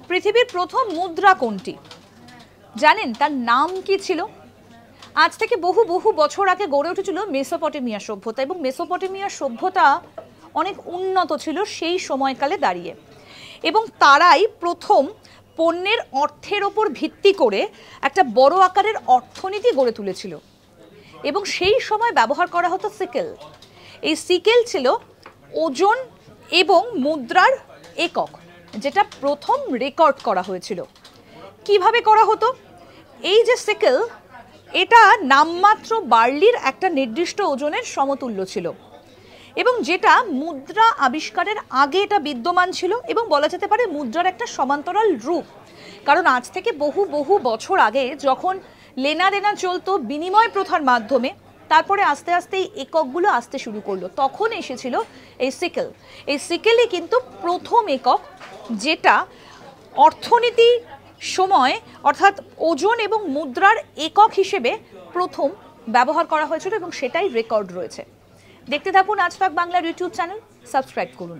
পৃথিবীর প্রথম মুদ্রা কোনটি জানেন? তার নাম কি ছিল? আজ থেকে বহু বহু বছর আগে গড়ে উঠেছিল মেসোপটেমিয়া সভ্যতা, এবং মেসোপটেমিয়া সভ্যতা অনেক উন্নত ছিল সেই সময়কালে দাঁড়িয়ে, এবং তারাই প্রথম পণ্যের অর্থের ওপর ভিত্তি করে একটা বড় আকারের অর্থনীতি গড়ে তুলেছিল। এবং সেই সময় ব্যবহার করা হতো সিকেল। এই সিকেল ছিল ওজন এবং মুদ্রার একক, যেটা প্রথম রেকর্ড করা হয়েছিল। কিভাবে করা হতো? এই যে সিকেল, এটা নামমাত্র বার্লির একটা নির্দিষ্ট ওজনের সমতুল্য ছিল, এবং যেটা মুদ্রা আবিষ্কারের আগে এটা বিদ্যমান ছিল, এবং বলা যেতে পারে মুদ্রার একটা সমান্তরাল রূপ। কারণ আজ থেকে বহু বহু বছর আগে যখন লেনা দেনা চলতো বিনিময় প্রথার মাধ্যমে, তারপরে আস্তে আস্তে এই এককগুলো আসতে শুরু করলো, তখন এসেছিল এই সিকেল। এই সিকেলই কিন্তু প্রথম একক, যেটা অর্থনীতি সময় অর্থাৎ ওজন এবং মুদ্রার একক হিসেবে প্রথম ব্যবহার করা হয়েছিল, এবং সেটাই রেকর্ড রয়েছে। দেখতে থাকুন আজ তাক বাংলার ইউটিউব চ্যানেল, সাবস্ক্রাইব করুন।